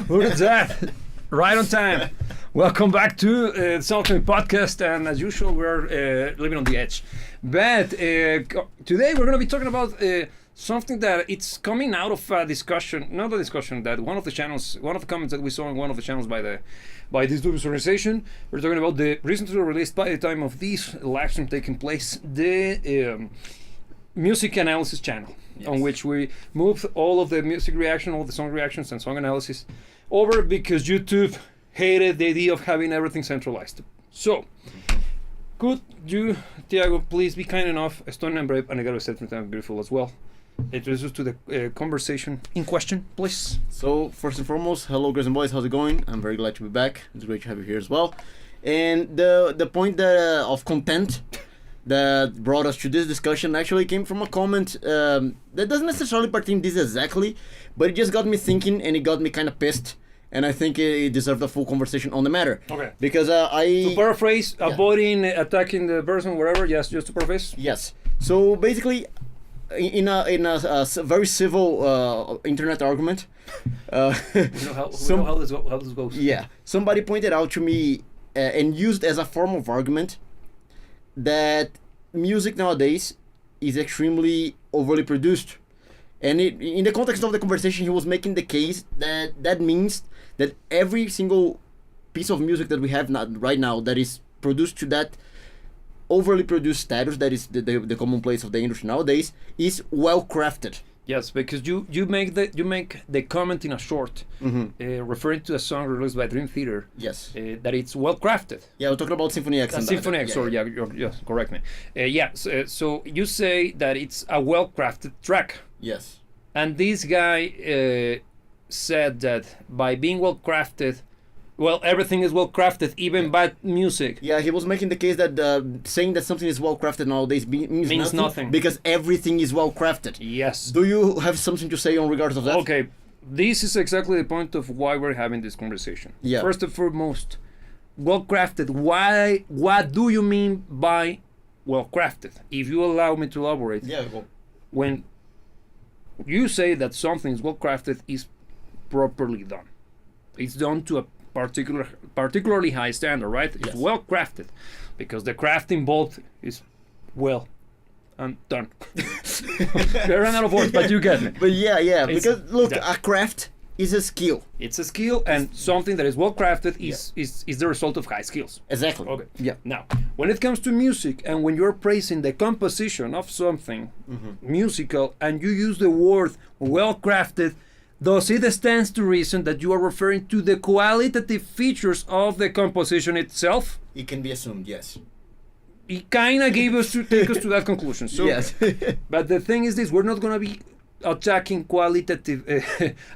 Look at that. Right on time. Welcome back to the Soundcloud podcast, and as usual, we're living on the edge. But today we're going to be talking about something that it's coming out of a discussion, not a discussion, that one of the channels, one of the comments that we saw in one of the channels by this dubious organization. We're talking about the recently released, by the time of this live stream taking place, the music analysis channel, yes, on which we moved all of the music reaction, all the song reactions and song analysis over because YouTube hated the idea of having everything centralized. So, could you, Tiago, please be kind enough, stunning and brave, and I gotta say something beautiful as well, introduce us to the conversation in question, please. So, first and foremost, hello girls and boys, how's it going? I'm very glad to be back. It's great to have you here as well. And the point that, of content that brought us to this discussion actually came from a comment that doesn't necessarily pertain this exactly, but it just got me thinking and it got me kind of pissed. And I think it deserved a full conversation on the matter. Okay. Because to paraphrase, yeah, avoiding attacking the person, whatever. Yes, just to paraphrase. Yes. So basically, in a very civil internet argument, we know how this goes. Yeah. Somebody pointed out to me and used as a form of argument that music nowadays is extremely overly produced. And in the context of the conversation, he was making the case that means that every single piece of music that we have right now that is produced to that overly produced status, that is the commonplace of the industry nowadays, is well crafted. Yes, because you make the comment in a short, referring to a song released by Dream Theater. Yes, that it's well crafted. Yeah, we're talking about Symphony X. Symphony X. Sorry, yeah, correct me. So you say that it's a well crafted track. Yes. And this guy said that by being well crafted, well, everything is well crafted, even bad music. Yeah, he was making the case that saying that something is well crafted nowadays means nothing because everything is well crafted. Yes. Do you have something to say on regards of that? Okay, this is exactly the point of why we're having this conversation. Yeah. First and foremost, well crafted. Why? What do you mean by well crafted? If you allow me to elaborate. Yeah. Well, when you say that something is well crafted, is properly done. It's done to a particularly high standard, right? It's yes, well crafted because the craft involved is well and done. I ran out of words, but you get me. But yeah, because look, a craft is a skill. It's a skill, and something that is well crafted is the result of high skills. Exactly. Okay. Yeah. Now, when it comes to music, and when you're praising the composition of something musical, and you use the word well crafted, does it stands to reason that you are referring to the qualitative features of the composition itself? It can be assumed, yes. It kind of take us to that conclusion. So, yes. But the thing is this, we're not going to be attacking qualitative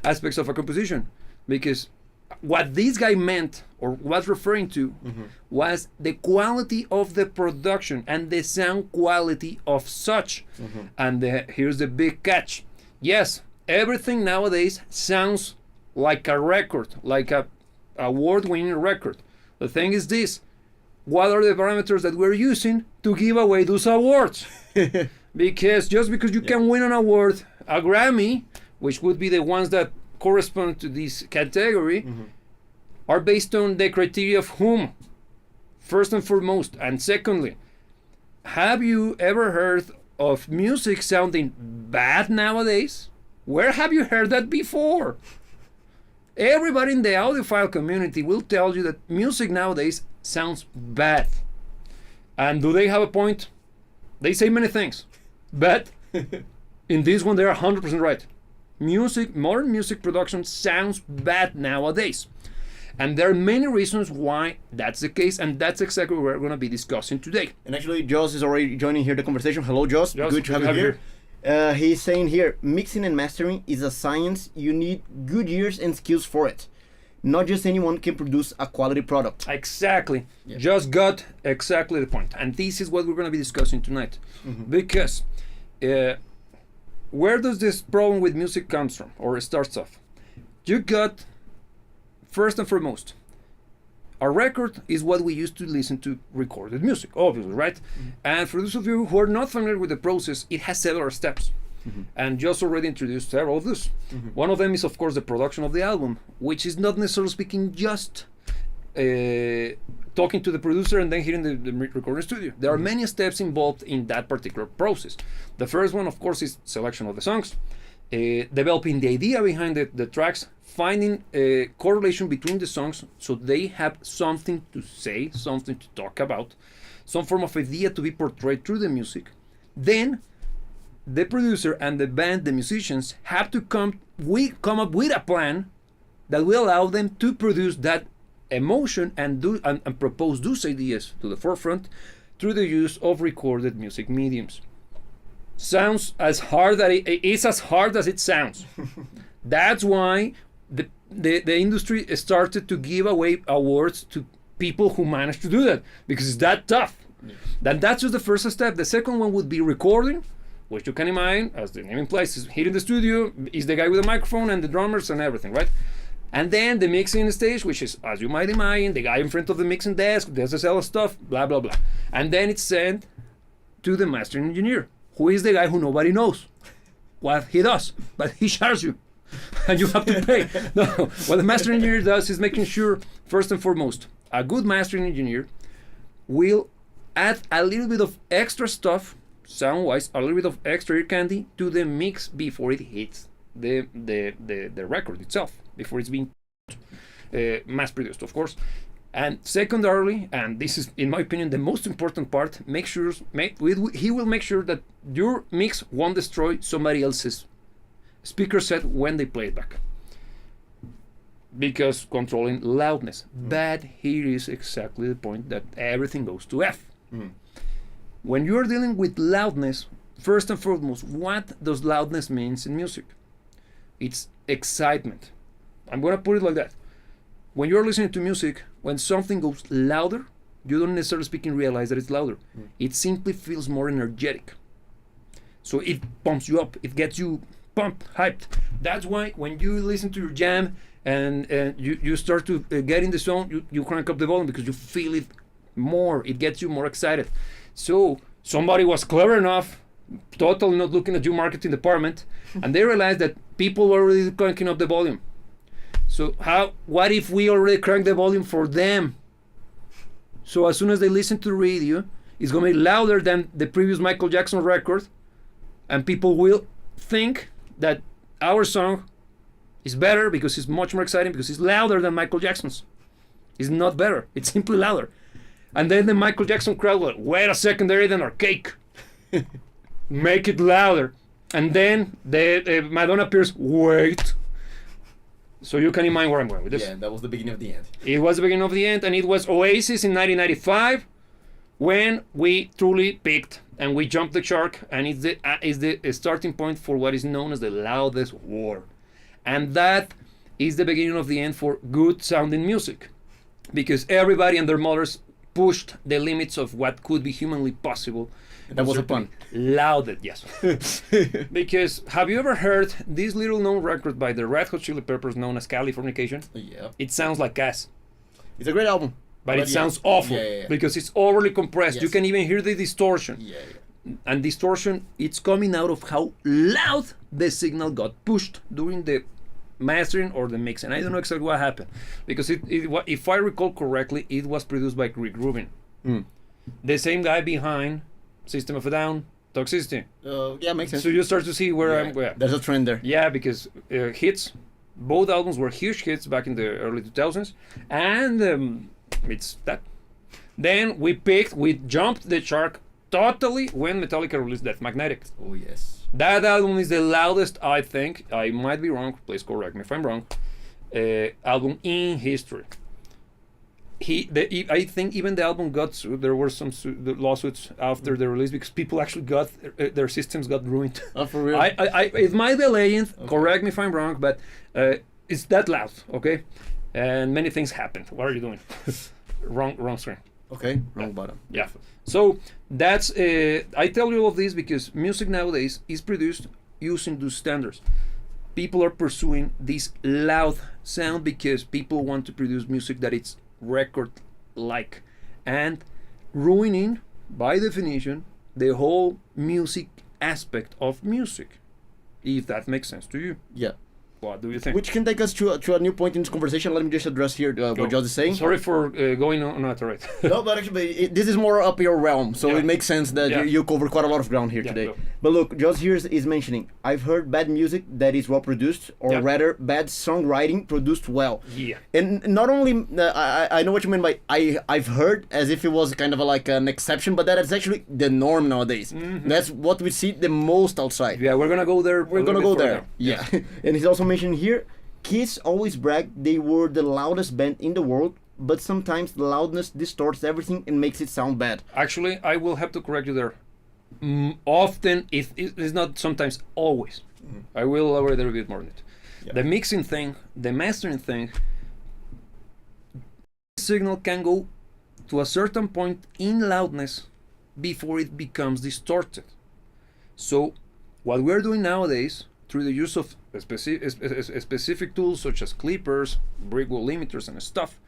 aspects of a composition, because what this guy meant or was referring to was the quality of the production and the sound quality of such. And here's the big catch. Yes, everything nowadays sounds like a record, like a award-winning record. The thing is this, what are the parameters that we're using to give away those awards? Because just because you can win an award, a Grammy, which would be the ones that correspond to this category, are based on the criteria of whom, first and foremost. And secondly, have you ever heard of music sounding bad nowadays? Where have you heard that before? Everybody in the audiophile community will tell you that music nowadays sounds bad. And do they have a point? They say many things. But in this one, they're 100% right. Modern music production sounds bad nowadays. And there are many reasons why that's the case, and that's exactly what we're going to be discussing today. And actually, Joss is already joining here the conversation. Hello, Joss. Good to have you here. He's saying here, mixing and mastering is a science. You need good ears and skills for it. Not just anyone can produce a quality product. Exactly. Yeah. Just got exactly the point. And this is what we're going to be discussing tonight. Because where does this problem with music comes from, or starts off? You got, first and foremost, a record is what we used to listen to recorded music, obviously, right? And for those of you who are not familiar with the process, it has several steps. and just already introduced several of those. One of them is, of course, the production of the album, which is not necessarily speaking just talking to the producer and then hitting the recording studio. There are many steps involved in that particular process. The first one, of course, is selection of the songs, developing the idea behind the tracks, finding a correlation between the songs so they have something to say, something to talk about, some form of idea to be portrayed through the music. Then the producer and the band, the musicians, have to come up with a plan that will allow them to produce that emotion and propose those ideas to the forefront through the use of recorded music mediums. Sounds as hard as it's as hard as it sounds. That's why the industry started to give away awards to people who managed to do that, because it's that tough. That's just the first step. The second one would be recording, which you can imagine, as the name implies, is here in the studio, is the guy with the microphone and the drummers and everything, right? And then the mixing stage, which is, as you might imagine, the guy in front of the mixing desk, does the sell stuff, blah, blah, blah. And then it's sent to the mastering engineer, who is the guy who nobody knows what he does, but he charges you. And you have to pay. No, what the mastering engineer does is making sure, first and foremost, a good mastering engineer will add a little bit of extra stuff, sound-wise, a little bit of extra ear candy to the mix before it hits the record itself, before it's being mass-produced, of course. And secondarily, and this is, in my opinion, the most important part, he will make sure that your mix won't destroy somebody else's speaker set when they play it back, because controlling loudness. But here is exactly the point that everything goes to F. When you're dealing with loudness, first and foremost, what does loudness means in music? It's excitement. I'm going to put it like that. When you're listening to music, when something goes louder, you don't necessarily speaking realize that it's louder. It simply feels more energetic. So it pumps you up. It gets you pumped, hyped. That's why when you listen to your jam and you start to get in the zone, you crank up the volume because you feel it more. It gets you more excited. So somebody was clever enough, totally not looking at your marketing department, and they realized that people were already cranking up the volume. So what if we already crank the volume for them? So as soon as they listen to the radio, it's going to be louder than the previous Michael Jackson record, and people will think that our song is better because it's much more exciting, because it's louder than Michael Jackson's. It's not better, it's simply louder. And then the Michael Jackson crowd will, wait a second, they're eating our cake. Make it louder. And then the Madonna appears, wait. So you can imagine where I'm going with this. Yeah, that was the beginning of the end. It was the beginning of the end, and it was Oasis in 1995 when we truly peaked and we jumped the shark, and it's the starting point for what is known as the loudest war. And that is the beginning of the end for good sounding music, because everybody and their mothers pushed the limits of what could be humanly possible. That was a pun. Louded, yes. Because have you ever heard this little known record by the Red Hot Chili Peppers known as Californication? Yeah. It sounds like gas. It's a great album. But it sounds awful because it's overly compressed. Yes. You can even hear the distortion. Yeah. And distortion, it's coming out of how loud the signal got pushed during the mastering or the mixing. I don't know exactly what happened, because if I recall correctly, it was produced by Rick Rubin, the same guy behind System of a Down, Toxicity. Yeah, makes sense. So you start to see where there's a trend there. Yeah, because hits, both albums were huge hits back in the early 2000s, and it's that. Then we jumped the shark totally when Metallica released Death Magnetic. Oh yes. That album is the loudest, I think, I might be wrong, please correct me if I'm wrong, album in history. I think even the album got sued. There were some lawsuits after the release because people actually got their systems got ruined. Oh, for real? It might be a legend, correct me if I'm wrong, but it's that loud, okay? And many things happened. What are you doing? wrong screen. Okay, wrong button. Yeah. So that's I tell you all of this because music nowadays is produced using those standards. People are pursuing this loud sound because people want to produce music that it's record-like, and ruining, by definition, the whole music aspect of music. if that makes sense to you. Yeah. What do you think? Which can take us to a new point in this conversation. Let me just address here what Josh is saying. Sorry for going on that, right? No, but actually, this is more up your realm, so it makes sense that you cover quite a lot of ground here today. No. But look, Josh here is mentioning, I've heard bad music that is well produced, or rather, bad songwriting produced well. Yeah. And not only, I know what you mean by I've heard, as if it was kind of like an exception, but that is actually the norm nowadays. Mm-hmm. That's what we see the most outside. Yeah, we're gonna go there. We're gonna go there. Yeah. And he's also mentioned here, Kiss always brag they were the loudest band in the world, but sometimes the loudness distorts everything and makes it sound bad. Actually, I will have to correct you there. Often, it's not sometimes, always. Mm-hmm. I will elaborate a little bit more on it. Yeah. The mixing thing, the mastering thing, signal can go to a certain point in loudness before it becomes distorted. So, what we're doing nowadays, through the use of specific tools such as clippers, brick wall limiters and stuff,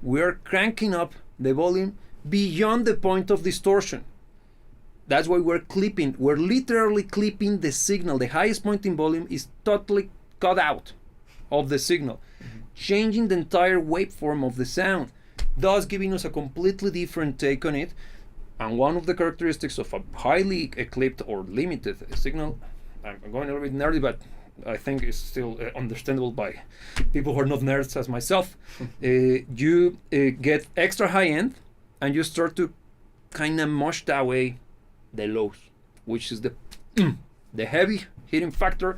we're cranking up the volume beyond the point of distortion. That's why we're clipping. We're literally clipping the signal. The highest point in volume is totally cut out of the signal, changing the entire waveform of the sound, thus giving us a completely different take on it. And one of the characteristics of a highly clipped or limited signal, I'm going a little bit nerdy, but I think it's still understandable by people who are not nerds as myself. You get extra high end, and you start to kind of mush that way the lows, which is the heavy hitting factor.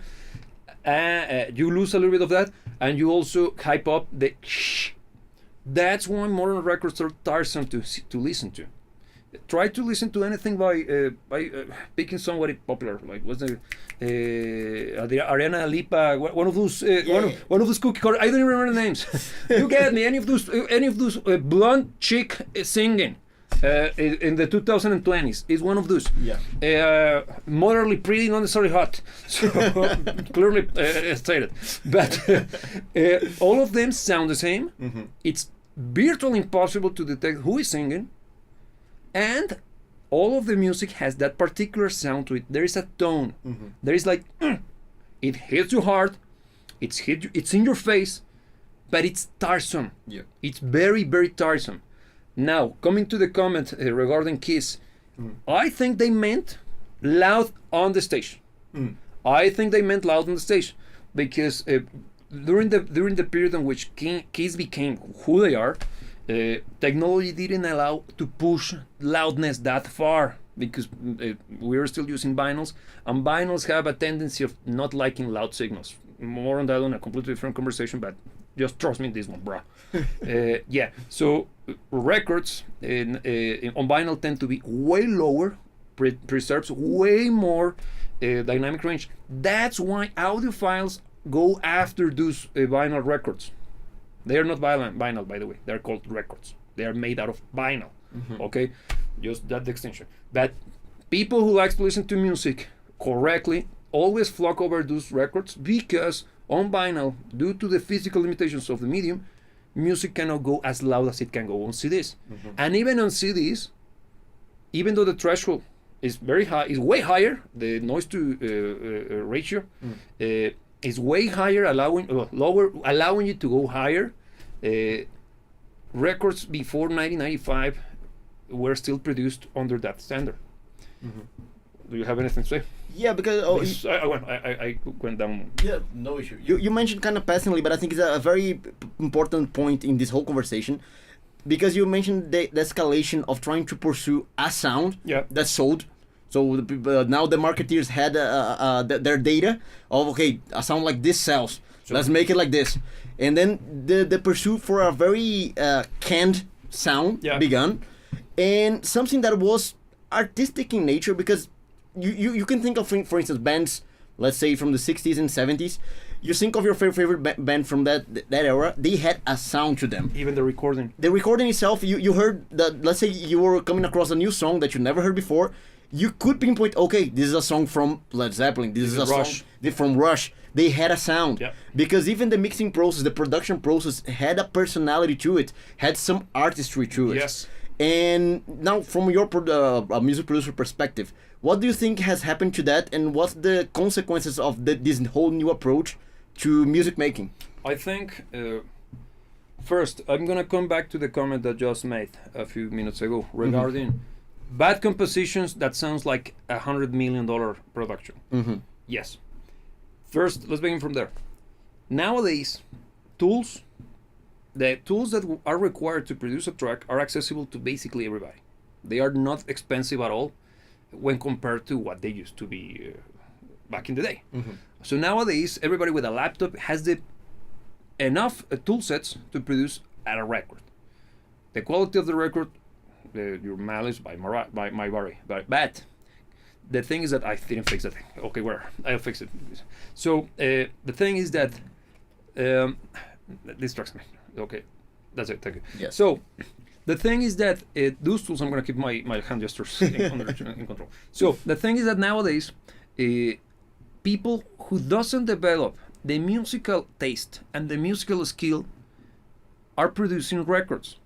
You lose a little bit of that, and you also hype up the shh. That's why modern records are tiresome to listen to. Try to listen to anything by picking somebody popular, like what's the Ariana Lipa, one of those one of those cookie cutter. I don't even remember the names. You get me? Any of those blonde chick singing in the 2020s is one of those. Yeah. Moderately pretty, not necessarily hot. So clearly stated, but all of them sound the same. Mm-hmm. It's virtually impossible to detect who is singing. And all of the music has that particular sound to it. There is a tone. Mm-hmm. There is like, it hits you hard. It's in your face, but it's tiresome. Yeah. It's very, very tiresome. Now, coming to the comment regarding Kiss, I think they meant loud on the stage. I think they meant loud on the stage because during the period in which Kiss became who they are, technology didn't allow to push loudness that far because we were still using vinyls, and vinyls have a tendency of not liking loud signals. More on that on a completely different conversation, but just trust me this one, bro. Yeah, so records on vinyl tend to be way lower, preserves way more dynamic range. That's why audiophiles go after those vinyl records. They are not vinyl, by the way. They're called records. They are made out of vinyl. Mm-hmm. Okay, just that distinction. But people who like to listen to music correctly always flock over those records because on vinyl, due to the physical limitations of the medium, music cannot go as loud as it can go on CDs. Mm-hmm. And even on CDs, even though the threshold is very high, is way higher, the noise to ratio is way higher, allowing you to go higher. Records before 1995 were still produced under that standard. Mm-hmm. Do you have anything to say? Yeah, because I went down. Yeah, no issue. You mentioned kind of passingly, but I think it's a very important point in this whole conversation, because you mentioned the escalation of trying to pursue a sound that sold. So now the marketeers had their data of, okay, a sound like this sells. Sure. Let's make it like this. And then the pursuit for a very canned sound began. And something that was artistic in nature, because you can think of, for instance, bands, let's say from the 60s and 70s. You think of your favorite band from that era, they had a sound to them. Even the recording. The recording itself, you heard that, let's say you were coming across a new song that you never heard before. You could pinpoint, okay, this is a song from Led Zeppelin. This is a Rush. Song from Rush. They had a sound. Yeah. Because even the mixing process, the production process had a personality to it, had some artistry to it. Yes. And now, from your music producer perspective, What do you think has happened to that, and what's the consequences of this whole new approach to music making? I think first I'm gonna come back to the comment that just made a few minutes ago regarding bad compositions that sounds like $100 million production. Yes. First, let's begin from there. Nowadays, the tools that are required to produce a track are accessible to basically everybody. They are not expensive at all when compared to what they used to be back in the day. So nowadays, everybody with a laptop has enough tool sets to produce a record. The quality of the record, your malice by my worry, but the thing is that I didn't fix that thing. Okay, where? I'll fix it. So the thing is that this distracts me. Okay, that's it. Thank you. Yes. So the thing is that those tools, I'm gonna keep my hand gestures in control. So the thing is that nowadays, people who doesn't develop the musical taste and the musical skill are producing records.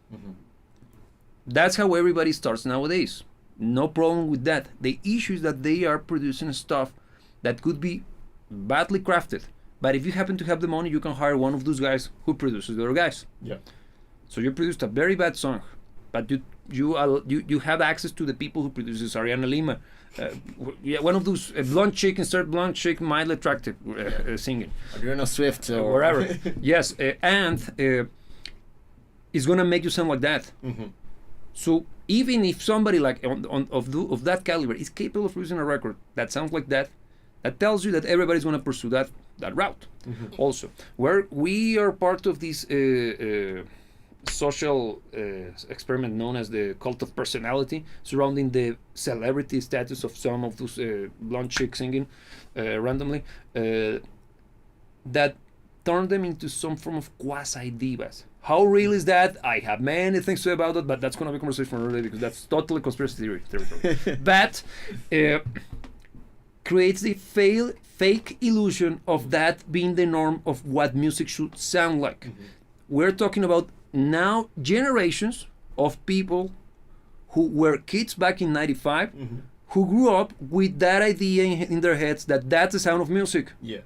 That's how everybody starts nowadays. No problem with that. The issue is that they are producing stuff that could be badly crafted. But if you happen to have the money, you can hire one of those guys who produces the other guys. Yeah. So you produced a very bad song, but you have access to the people who produces Ariana Lima. One of those blonde chick, insert blonde chick, mildly attractive singing. Adriana Swift or wherever. Yes, and it's gonna make you sound like that. So even if somebody like of that caliber is capable of producing a record that sounds like that, that tells you that everybody's gonna pursue that route. Also, where we are part of this social experiment known as the cult of personality, surrounding the celebrity status of some of those blonde chicks singing randomly, that turned them into some form of quasi divas. How real is that? I have many things to say about it, but that's going to be a conversation for another day because that's totally conspiracy theory. But creates the fake illusion of that being the norm of what music should sound like. We're talking about now generations of people who were kids back in 95 who grew up with that idea in their heads that that's the sound of music. Yeah.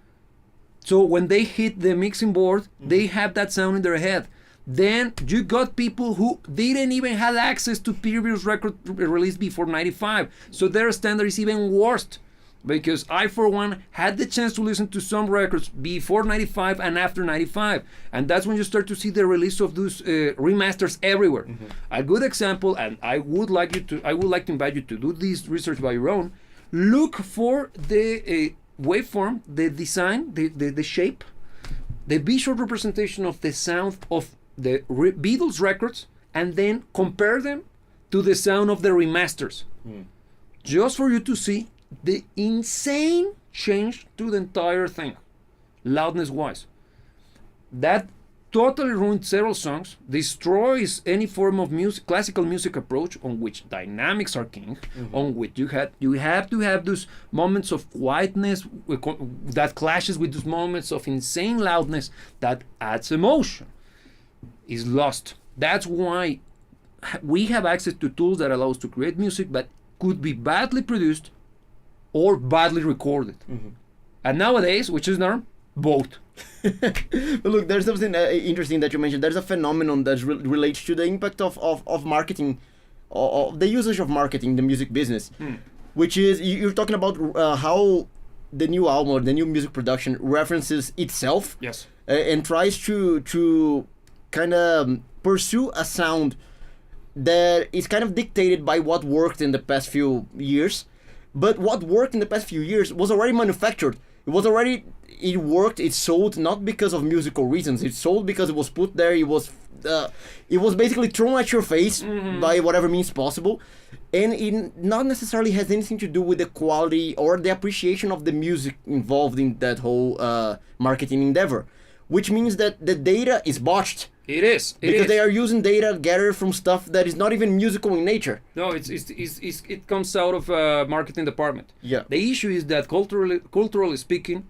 So when they hit the mixing board, they have that sound in their head. Then you got people who didn't even have access to previous record released before 95. So their standard is even worse. Because I, for one, had the chance to listen to some records before 95 and after 95. And that's when you start to see the release of those remasters everywhere. A good example, and I would like to invite you to do this research by your own. Look for the waveform, the design, the shape, the visual representation of the sound of the Beatles records, and then compare them to the sound of the remasters. Just for you to see the insane change to the entire thing, loudness wise. That totally ruined several songs, destroys any form of music, classical music approach on which dynamics are king, on which you have to have those moments of quietness that clashes with those moments of insane loudness that adds emotion. Is lost. That's why we have access to tools that allow us to create music that could be badly produced or badly recorded. And nowadays, which is norm? Both. But look, there's something interesting that you mentioned. There's a phenomenon that relates to the impact of marketing, of the usage of marketing in the music business, which is, you're talking about how the new album or the new music production references itself. Yes. And tries to kind of pursue a sound that is kind of dictated by what worked in the past few years. But what worked in the past few years was already manufactured. It worked, it sold not because of musical reasons. It sold because it was put there. It was basically thrown at your face by whatever means possible. And it not necessarily has anything to do with the quality or the appreciation of the music involved in that whole marketing endeavor. Which means that the data is botched. It is. Because they are using data gathered from stuff that is not even musical in nature. No, it comes out of marketing department. Yeah. The issue is that culturally speaking,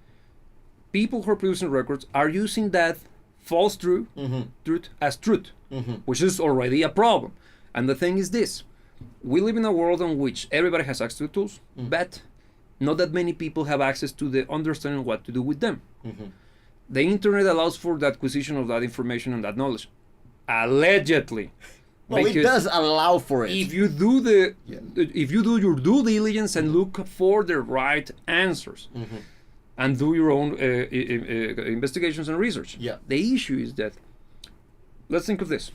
people who are producing records are using that false truth as truth, which is already a problem. And the thing is this: We live in a world in which everybody has access to tools, but not that many people have access to the understanding what to do with them. The internet allows for the acquisition of that information and that knowledge. Allegedly. Well, it does allow for it. If you do if you do your due diligence and look for the right answers and do your own investigations and research. Yeah. The issue is that, let's think of this.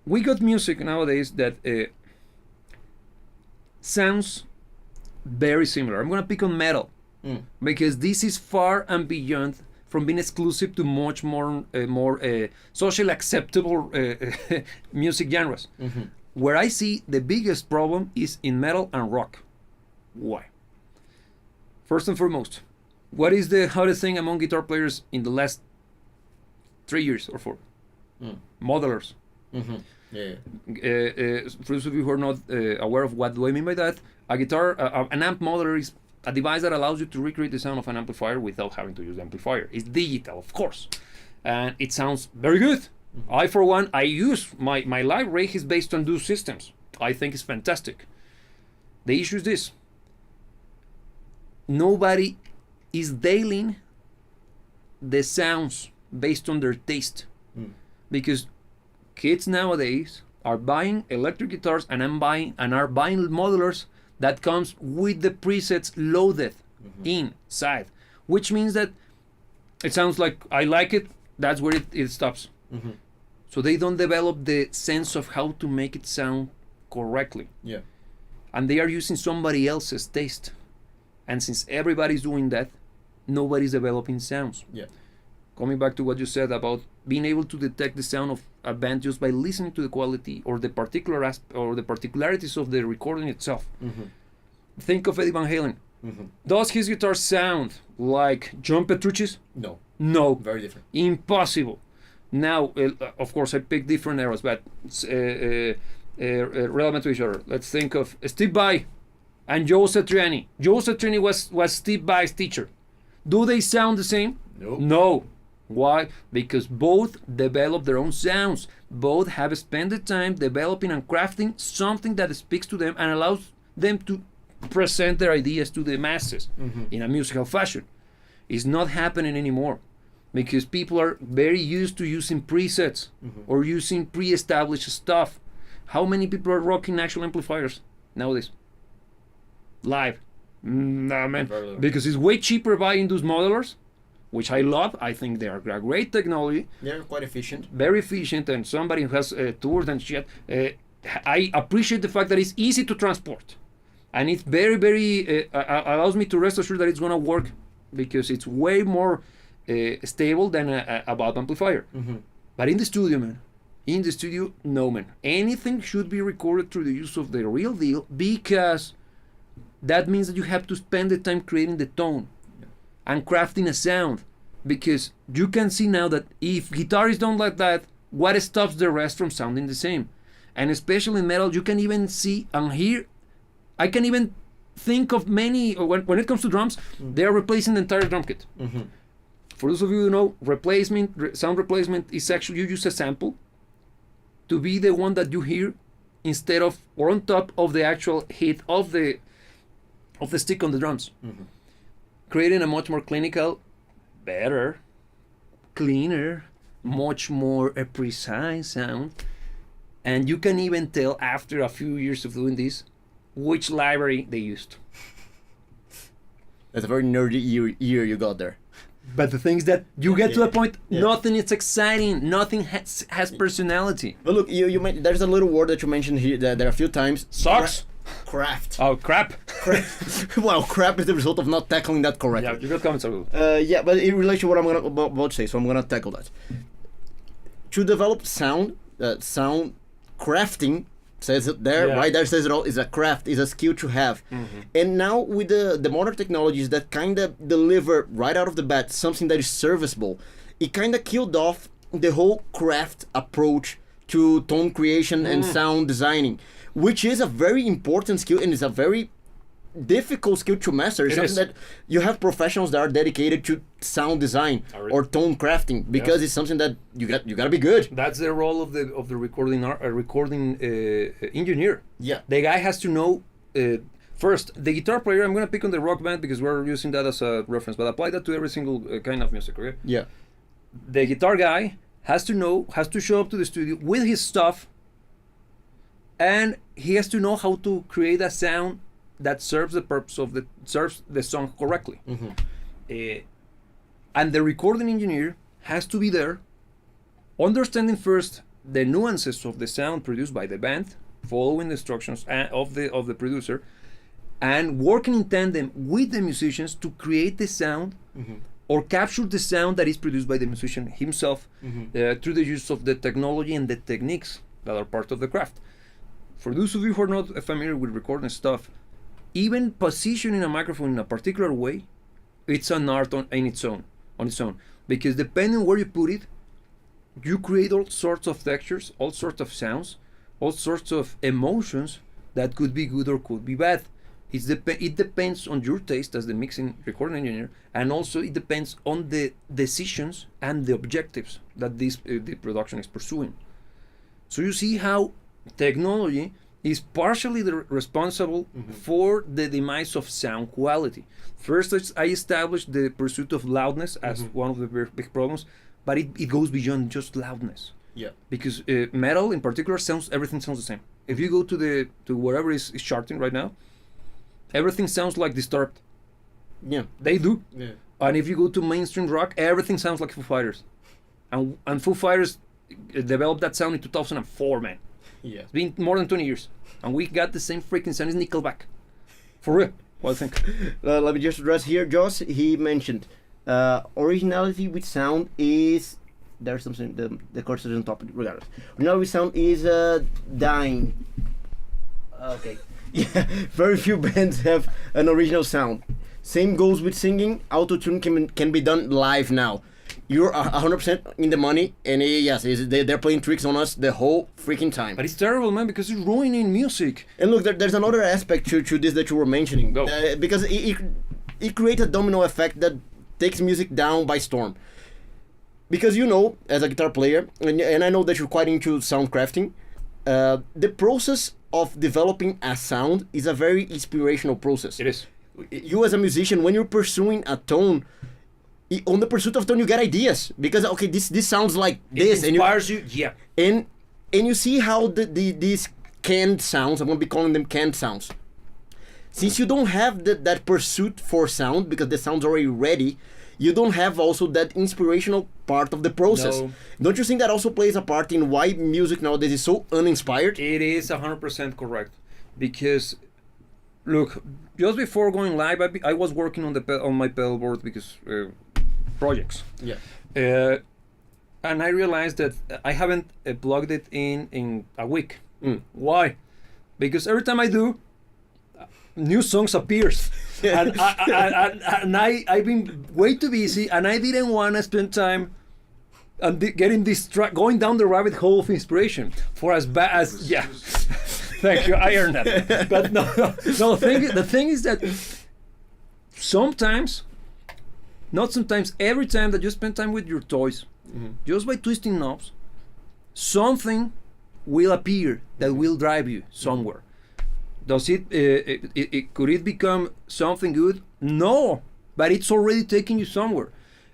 We got music nowadays that sounds very similar. I'm gonna pick on metal because this is far and beyond from being exclusive to much more socially acceptable music genres. Where I see the biggest problem is in metal and rock. Why? First and foremost, what is the hottest thing among guitar players in the last 3 years or 4? Modelers. Yeah. For those of you who are not aware of what do I mean by that, a guitar, an amp modeler is a device that allows you to recreate the sound of an amplifier without having to use the amplifier. It's digital, of course, and it sounds very good. I, for one, I use my live rig is based on those systems. I think it's fantastic. The issue is this: nobody is dialing the sounds based on their taste, because kids nowadays are buying electric guitars and are buying modelers that comes with the presets loaded inside, which means that it sounds like I like it. That's where it stops. So they don't develop the sense of how to make it sound correctly. Yeah. And they are using somebody else's taste. And since everybody's doing that, nobody's developing sounds. Yeah. Coming back to what you said about being able to detect the sound of a band just by listening to the quality or the particularities of the recording itself. Think of Eddie Van Halen. Does his guitar sound like John Petrucci's? No. No. Very different. Impossible. Now, of course, I picked different eras, but relevant to each other. Let's think of Steve Vai and Joe Satriani. Joe Satriani was Steve Vai's teacher. Do they sound the same? No. No. Why? Because both develop their own sounds. Both have spent the time developing and crafting something that speaks to them and allows them to present their ideas to the masses in a musical fashion. It's not happening anymore because people are very used to using presets or using pre-established stuff. How many people are rocking actual amplifiers nowadays? Live. Nah, man. Because it's way cheaper buying those modelers, which I love. I think they are a great technology. They're quite efficient. Very efficient, and somebody who has toured and shit. I appreciate the fact that it's easy to transport. And it's very, very, allows me to rest assured that it's going to work because it's way more stable than a valve amplifier. But in the studio, man, no, man. Anything should be recorded through the use of the real deal because that means that you have to spend the time creating the tone and crafting a sound, because you can see now that if guitarists don't like that, what stops the rest from sounding the same? And especially in metal, you can even see and hear. I can even think of many, when it comes to drums, they are replacing the entire drum kit. For those of you who know, sound replacement is actually you use a sample to be the one that you hear instead of or on top of the actual hit of the stick on the drums. Creating a much more clinical, better, cleaner, much more precise sound. And you can even tell after a few years of doing this which library they used. That's a very nerdy ear you got there. But the thing is that you get to a point, nothing is exciting, nothing has personality. But look, you there's a little word that you mentioned here that there are a few times. Socks? Craft. Oh, crap. Well, crap is the result of not tackling that correctly. Yeah, you got comments. Yeah, but in relation to what I'm about to say, so I'm gonna tackle that. To develop sound crafting says it there, right there says it all, is a craft, is a skill to have. And now with the modern technologies that kind of deliver right out of the bat something that is serviceable, it kind of killed off the whole craft approach to tone creation and sound designing, which is a very important skill and is a very difficult skill to master. It's It something is. that you have professionals that are dedicated to sound design Alright. or tone crafting because it's something that you gotta be good. That's the role of the recording engineer. Yeah. The guy has to know first the guitar player. I'm gonna pick on the rock band because we're using that as a reference, but apply that to every single kind of music. Okay. Yeah. The guitar guy has to show up to the studio with his stuff, and he has to know how to create a sound that serves the purpose of serves the song correctly. And the recording engineer has to be there, understanding first the nuances of the sound produced by the band, following the instructions of the producer, and working in tandem with the musicians to create the sound or capture the sound that is produced by the musician himself through the use of the technology and the techniques that are part of the craft. For those of you who are not familiar with recording stuff, even positioning a microphone in a particular way, it's an art on its own, because depending on where you put it, you create all sorts of textures, all sorts of sounds, all sorts of emotions that could be good or could be bad. It depends on your taste as the mixing recording engineer, and also it depends on the decisions and the objectives that the production is pursuing. So you see how technology is partially responsible for the demise of sound quality. First, I established the pursuit of loudness as one of the big problems, but it goes beyond just loudness. Yeah. Because metal in particular everything sounds the same. If you go to wherever is charting right now, everything sounds like Disturbed. Yeah. They do. Yeah. And if you go to mainstream rock, everything sounds like Foo Fighters. And Foo Fighters developed that sound in 2004, man. Yeah. It's been more than 20 years. And we got the same freaking sound as Nickelback. For real. What do you think? Let me just address here, Josh. He mentioned originality with sound is there's something the course is on top regardless. Originality with sound is dying. Okay. Yeah, very few bands have an original sound. Same goes with singing. Auto-tune can be done live now. You're 100% in the money, and yes, they're playing tricks on us the whole freaking time. But it's terrible, man, because it's ruining music. And look, there's another aspect to this that you were mentioning. Go. Because it creates a domino effect that takes music down by storm. Because you know, as a guitar player, and I know that you're quite into sound crafting, the process of developing a sound is a very inspirational process. It is. You as a musician, when you're pursuing a tone, on the pursuit of tone, you get ideas because okay, this sounds like this, It inspires you. Yeah. and you see how these canned sounds. I'm gonna be calling them canned sounds. Since you don't have that pursuit for sound because the sound's already ready, you don't have also that inspirational part of the process. No. Don't you think that also plays a part in why music nowadays is so uninspired? It is 100% correct, because look, just before going live, I was working on my pedal board because projects. Yeah. And I realized that I haven't plugged it in a week. Why? Because every time I do, new songs appears. And I've been way too busy, and I didn't want to spend time and getting going down the rabbit hole of inspiration for as bad as yeah. Thank you, I earned that. But no. The thing is that sometimes, not sometimes, every time that you spend time with your toys, just by twisting knobs, something will appear that will drive you somewhere. Does it could it become something good? No, but it's already taking you somewhere,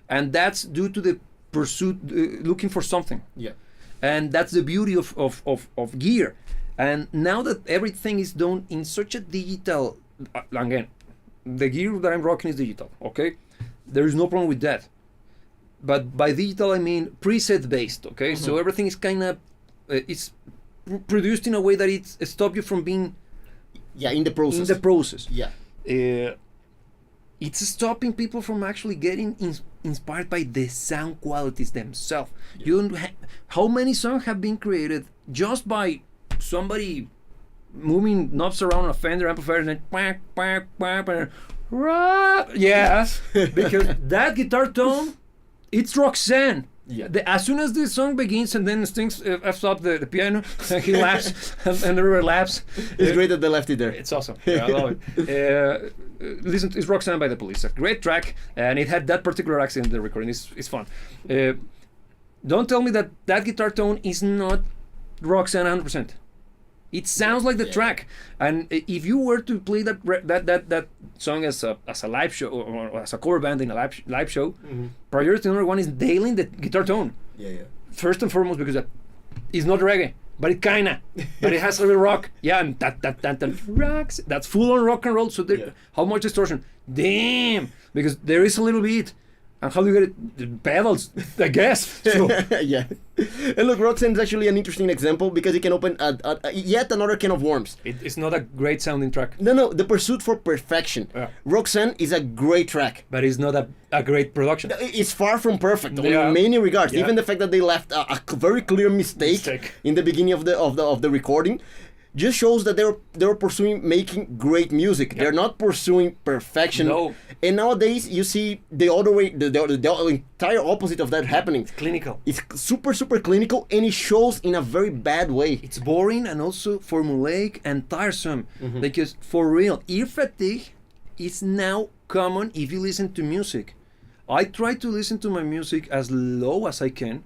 and that's due to the pursuit, looking for something. Yeah. And that's the beauty of gear. And now that everything is done in such a digital, again, the gear that I'm rocking is digital, okay? There is no problem with that. But by digital, I mean preset based, okay? So everything is kind of, it's produced in a way that it stops you from being in the process. Yeah. It's stopping people from actually getting inspired by the sound qualities themselves. Yeah. You don't how many songs have been created just by somebody moving knobs around a Fender amplifier and then yeah, because that guitar tone, it's Roxanne. Yeah. As soon as the song begins and then Sting f's up the piano, and he laughs and everyone laughs. It's great that they left it there. It's awesome. Yeah, I love it. Listen, it's Roxanne by the Police. A great track, and it had that particular accent in the recording. It's fun. Don't tell me that guitar tone is not Roxanne 100%. It sounds like the track, and if you were to play that song as a live show or as a cover band in a live show, priority number one is nailing the guitar tone. Yeah. First and foremost, because it's not reggae, but it kinda, but it has a little rock. Yeah, and that rocks. That's full on rock and roll. So how much distortion? Damn, because there is a little bit. And how do you get it? The pedals, I guess. So. Yeah. And look, Roxanne is actually an interesting example because it can open yet another can of worms. It's not a great sounding track. No, The Pursuit for Perfection. Yeah. Roxanne is a great track. But it's not a great production. It's far from perfect in many regards. Yeah. Even the fact that they left a very clear mistake in the beginning of the recording just shows that they were pursuing making great music. They're not pursuing perfection. No. And nowadays you see the other way, the entire opposite of that happening. It's clinical. It's super clinical, and it shows in a very bad way. It's boring and also formulaic and tiresome. Because for real, ear fatigue is now common if you listen to music. I try to listen to my music as low as I can,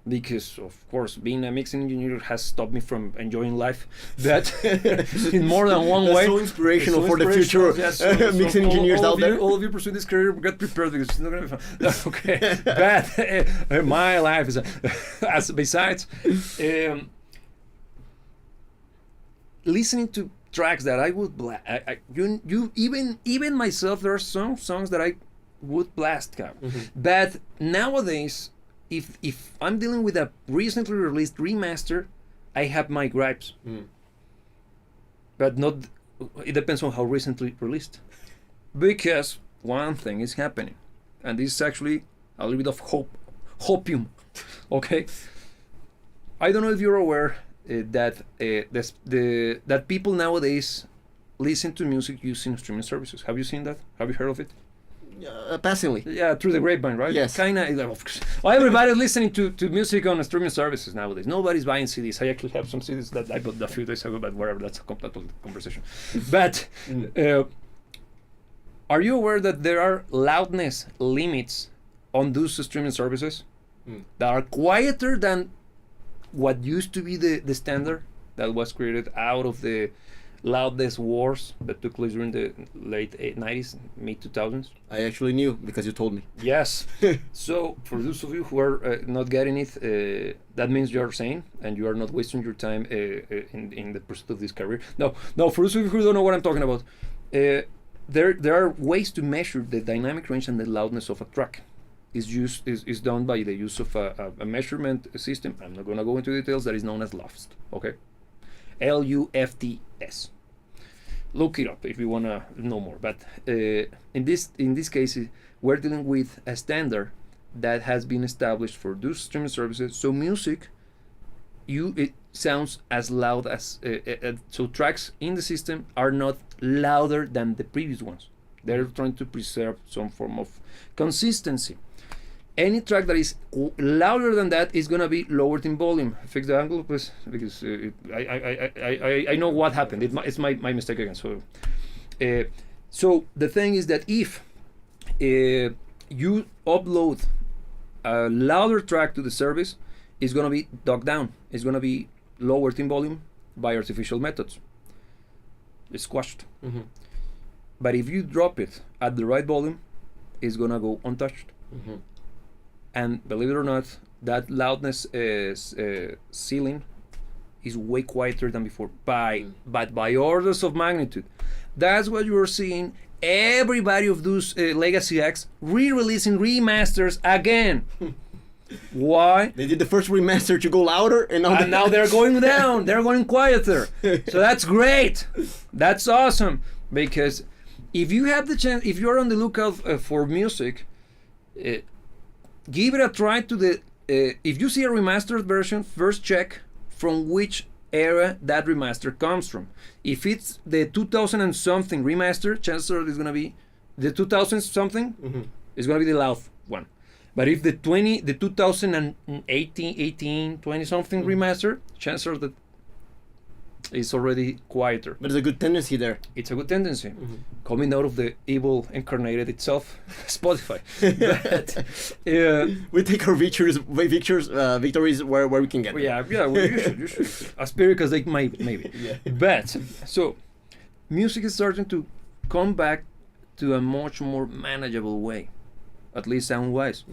because of course being a mixing engineer has stopped me from enjoying life. That in more than one way. So inspirational for the future mixing engineers out there. All of you pursue this career, get prepared because it's not gonna be fun. Okay, but my life is as besides listening to tracks that I would you even myself, there are some songs that I would blast, but nowadays, if I'm dealing with a recently released remaster, I have my gripes. But not. It depends on how recently released, because one thing is happening, and this is actually a little bit of hopium. Okay, I don't know if you're aware that that people nowadays listen to music using streaming services. Have you seen that? Have you heard of it? Passively. Yeah, through the grapevine, right? Yes. Well, everybody's listening to music on streaming services nowadays. Nobody's buying CDs. I actually have some CDs that I bought a few days ago, but whatever, that's a complete conversation. But are you aware that there are loudness limits on those streaming services that are quieter than what used to be the standard that was created out of the loudness wars that took place during the late 90s, mid 2000s? I actually knew because you told me. Yes. So for those of you who are not getting it, that means you're sane and you are not wasting your time in the pursuit of this career. No. For those of you who don't know what I'm talking about, there are ways to measure the dynamic range and the loudness of a track. Is done by the use of a measurement system. I'm not going to go into details. That is known as LUFT. Okay. LUFTS. Look it up if you want to know more. But in this case, we're dealing with a standard that has been established for those streaming services. So music, it sounds as loud as so tracks in the system are not louder than the previous ones. They're trying to preserve some form of consistency. Any track that is louder than that is gonna be lowered in volume. Fix the angle, please, because I know what happened. It's my mistake again. So the thing is that if you upload a louder track to the service, it's gonna be ducked down. It's gonna be lowered in volume by artificial methods. It's squashed. But if you drop it at the right volume, it's gonna go untouched. And believe it or not, that loudness ceiling is way quieter than before, but by orders of magnitude. That's what you're seeing. Everybody of those legacy acts re-releasing remasters again. Why? They did the first remaster to go louder, and now they're going down. They're going quieter. So that's great. That's awesome, because if you have the chance, if you're on the lookout for music, give it a try to the if you see a remastered version, first check from which era that remaster comes from. If it's the 2000 and something remaster, chances are it's gonna be the 2000 something is gonna be the loud one. But if the 2018, 20 something remaster, chances are that it's already quieter. But there's a good tendency there. It's a good tendency coming out of the evil incarnated itself, Spotify. But, We take our victories where we can get them. yeah, well, you should. As period as they might, maybe. Yeah. But so, music is starting to come back to a much more manageable way, at least sound-wise.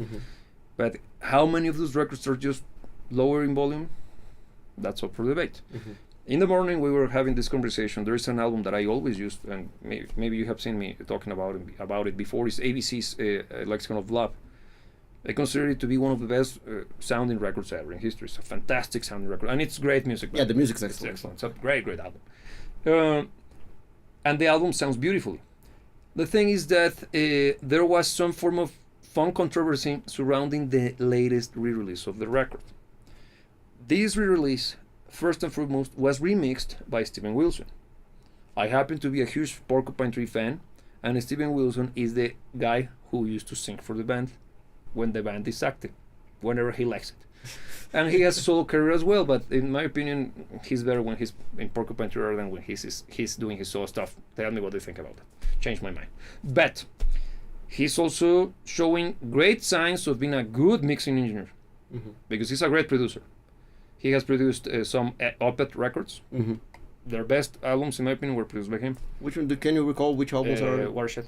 But how many of those records are just lower in volume? That's up for debate. In the morning, we were having this conversation. There is an album that I always use, and maybe you have seen me talking about it before. It's ABC's Lexicon of Love. I consider it to be one of the best sounding records ever in history. It's a fantastic sounding record, and it's great music. Yeah, the music's It's excellent. excellent. It's a great album. And the album sounds beautifully. The thing is that there was some form of fun controversy surrounding the latest re-release of the record. This re-release, first and foremost, was remixed by Steven Wilson. I happen to be a huge Porcupine Tree fan, and Steven Wilson is the guy who used to sing for the band when the band is active, whenever he likes it. And he has a solo career as well, but in my opinion, he's better when he's in Porcupine Tree rather than when he's doing his solo stuff. Tell me what you think about that. Change my mind. But he's also showing great signs of being a good mixing engineer, because he's a great producer. He has produced some Opeth records. Their best albums, in my opinion, were produced by him. Which one? Can you recall which albums are? Watershed.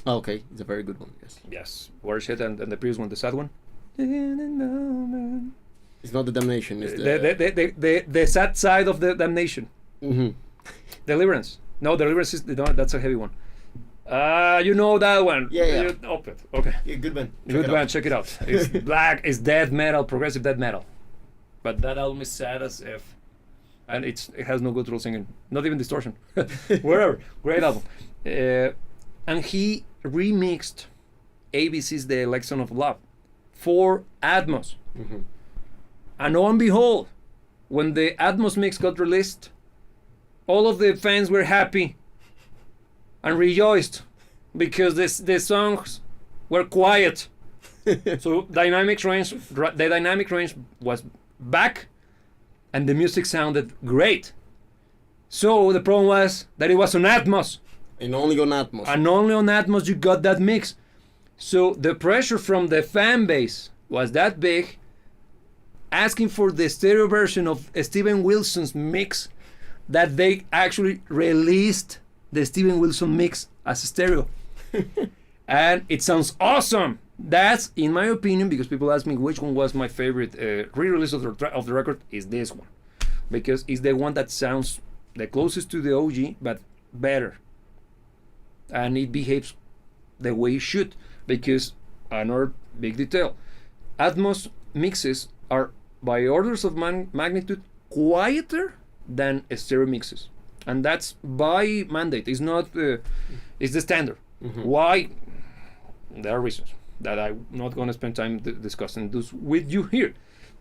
Oh, okay, it's a very good one. Yes. Yes, Watershed, and the previous one, the sad one. It's not the Damnation. It's The sad side of the damnation. Deliverance. No, Deliverance is that's a heavy one. You know that one. Yeah. Opeth. Okay. Yeah, good band. Good band. Check it out. It's black. It's death metal, progressive death metal. But that album is sad as F, and it has no guttural singing, not even distortion. Whatever. Great album. And he remixed ABC's The Election of Love for Atmos. And lo and behold, when the Atmos mix got released, all of the fans were happy and rejoiced because the songs were quiet. So the dynamic range was back, and the music sounded great. So the problem was that it was on Atmos. And only on Atmos. And only on Atmos you got that mix. So the pressure from the fan base was that big, asking for the stereo version of Steven Wilson's mix, that they actually released the Steven Wilson mix as a stereo. And it sounds awesome. That's, in my opinion, because people ask me which one was my favorite re-release of the record, is this one. Because it's the one that sounds the closest to the OG, but better. And it behaves the way it should. Because, another big detail, Atmos mixes are, by orders of magnitude, quieter than stereo mixes. And that's by mandate. It's not, it's the standard. Why? There are reasons that I'm not going to spend time discussing this with you here.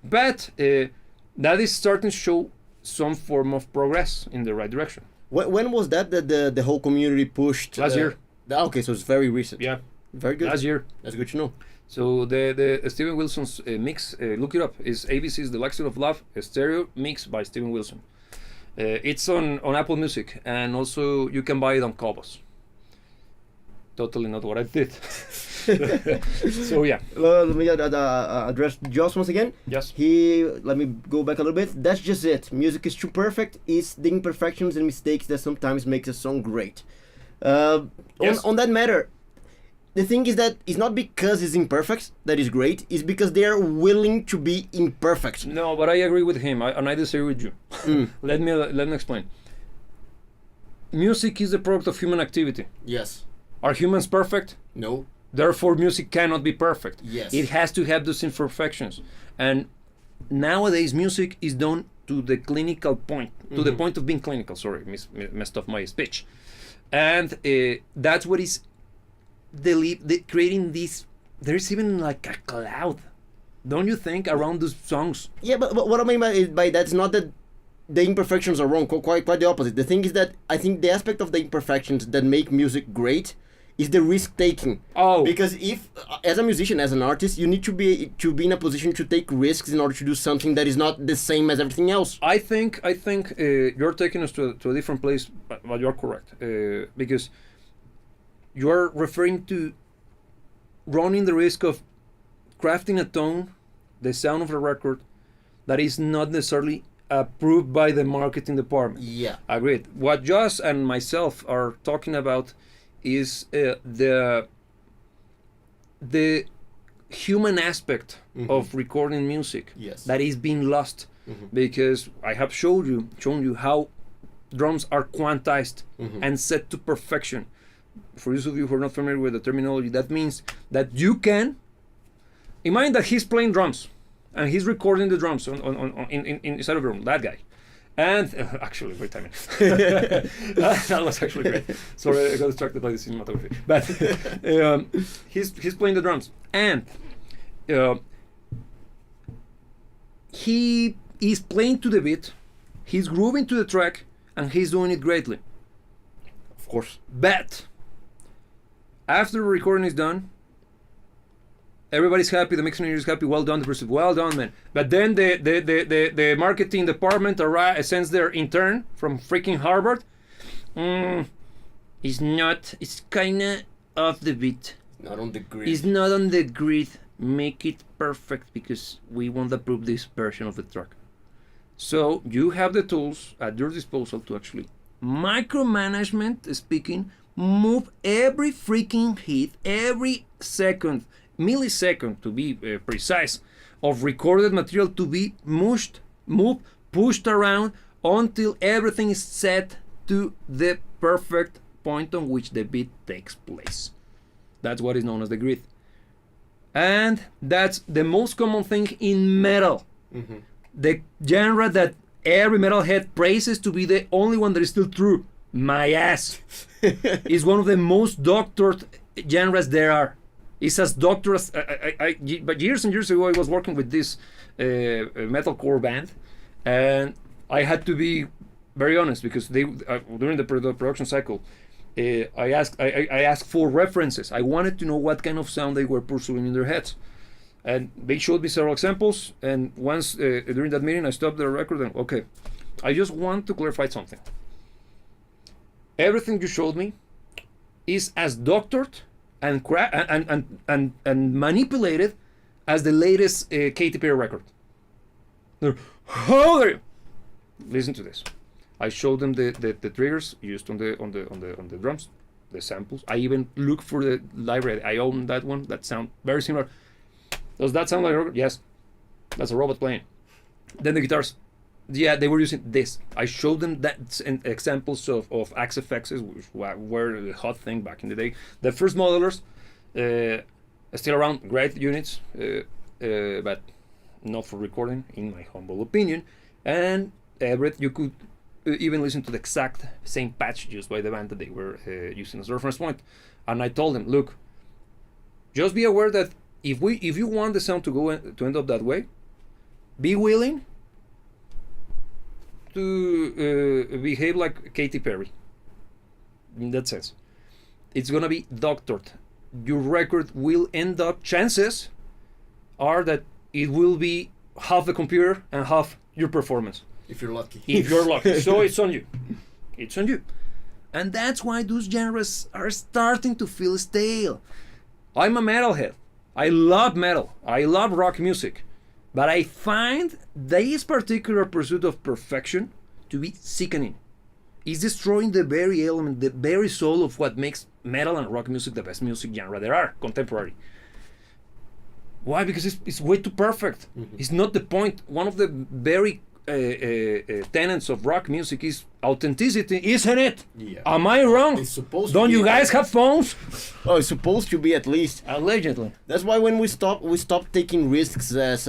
But that is starting to show some form of progress in the right direction. When was that the whole community pushed? Last year. Okay, so it's very recent. Yeah. Very good. Last year. That's good to know. So the Steven Wilson's mix, look it up, is ABC's The Lexicon of Love, a stereo mix by Steven Wilson. It's on Apple Music, and also you can buy it on Cobos. Totally not what I did. So yeah. Let me address Joss once again. Yes. Let me go back a little bit. That's just it. Music is too perfect. It's the imperfections and mistakes that sometimes makes a song great. Yes. On that matter, the thing is that it's not because it's imperfect that is great. It's because they are willing to be imperfect. No, but I agree with him, and I disagree with you. Let me explain. Music is the product of human activity. Yes. Are humans perfect? No. Therefore, music cannot be perfect. Yes. It has to have those imperfections. And nowadays, music is done to the clinical point, to the point of being clinical. Sorry, messed up my speech. And that's what is creating this. There's even like a cloud, don't you think, around those songs? Yeah, but what I mean by that is not that the imperfections are wrong. Quite the opposite. The thing is that I think the aspect of the imperfections that make music great is the risk taking. Oh. Because if, as a musician, as an artist, you need to be in a position to take risks in order to do something that is not the same as everything else. I think you're taking us to a different place, but you're correct. Because you're referring to running the risk of crafting a tone, the sound of a record, that is not necessarily approved by the marketing department. Yeah. Agreed. What Josh and myself are talking about is the human aspect of recording music that is being lost, because I have shown you how drums are quantized and set to perfection. For those of you who are not familiar with the terminology, that means that you can imagine that he's playing drums and he's recording the drums inside of the room, that guy. And actually, great timing. That was actually great. Sorry, I got distracted by the cinematography. But he's playing the drums, and he is playing to the beat. He's grooving to the track, and he's doing it greatly. Of course. But after the recording is done, everybody's happy, the mixing engineer is happy, well done, the person, well done, man. But then the marketing department sends their intern from freaking Harvard. It's kinda off the beat. Not on the grid. It's not on the grid. Make it perfect because we won't approve this version of the track. So you have the tools at your disposal to actually micromanagement speaking, move every freaking hit, every millisecond to be precise, of recorded material to be moved, pushed around until everything is set to the perfect point on which the beat takes place. That's what is known as the grid. And that's the most common thing in metal. The genre that every metalhead praises to be the only one that is still true. My ass. Is one of the most doctored genres there are. It's as doctored as but years and years ago I was working with this metalcore band, and I had to be very honest because they during the production cycle, I asked for references. I wanted to know what kind of sound they were pursuing in their heads, and they showed me several examples. And once during that meeting, I stopped the record and okay, I just want to clarify something. Everything you showed me is as doctored and manipulated as the latest Katy Perry record. How dare you? Listen to this. I showed them the triggers used on the drums, the samples. I even looked for the library. I own that one. That sound very similar. Does that sound like a record? Yes. That's a robot playing. Then the guitars. Yeah, they were using this. I showed them that examples of Axe FXs, which were the hot thing back in the day. The first modelers, still around, great units, but not for recording, in my humble opinion. And Everett, you could even listen to the exact same patch used by the band that they were using as a reference point. And I told them, look, just be aware that if you want the sound to end up that way, be willing to behave like Katy Perry. In that sense, it's gonna be doctored. Your record will end up. Chances are that it will be half the computer and half your performance. If you're lucky. If you're lucky. So it's on you. It's on you. And that's why those genres are starting to feel stale. I'm a metalhead. I love metal. I love rock music. But I find this particular pursuit of perfection to be sickening. It's destroying the very element, the very soul of what makes metal and rock music the best music genre there are, contemporary. Why? Because it's way too perfect. It's not the point. One of the very tenets of rock music is authenticity, isn't it? Yeah. Am I wrong? It's supposed Don't to you guys have phones? Oh, it's supposed to be at least. Allegedly. That's why when we stopped taking risks as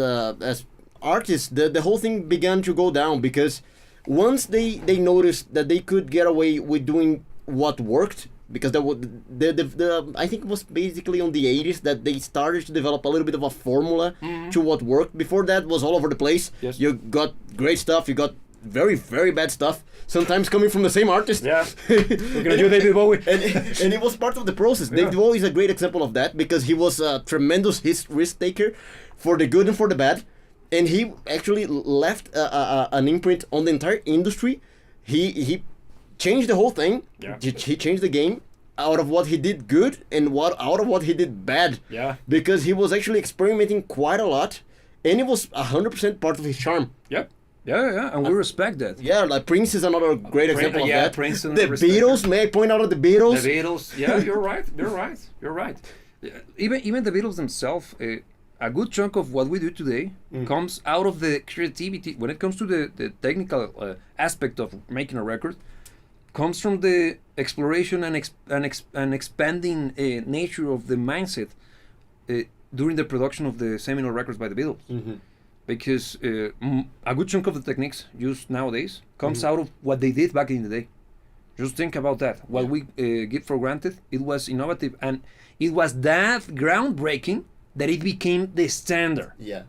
artists, the whole thing began to go down, because once they noticed that they could get away with doing what worked, because the I think it was basically on the 80s that they started to develop a little bit of a formula to what worked. Before that was all over the place. Yes. You got great stuff, you got very, very bad stuff, sometimes coming from the same artist. Yeah. We're gonna do David Bowie. And it was part of the process. David Bowie is a great example of that because he was a tremendous risk taker for the good and for the bad. And he actually left an imprint on the entire industry. He changed the whole thing. Yeah. He changed the game out of what he did good and out of what he did bad. Yeah. Because he was actually experimenting quite a lot, and it was 100% part of his charm. Yep. Yeah, and we respect that. Yeah, like Prince is another great example of that. Prince and the Beatles, may I point out the Beatles? The Beatles, yeah, you're right. Even the Beatles themselves, a good chunk of what we do today comes out of the creativity. When it comes to the technical aspect of making a record, comes from the exploration and expanding nature of the mindset during the production of the seminal records by the Beatles. Mm-hmm. Because a good chunk of the techniques used nowadays comes out of what they did back in the day. Just think about that. What we give for granted, it was innovative, and it was that groundbreaking that it became the standard. Yeah.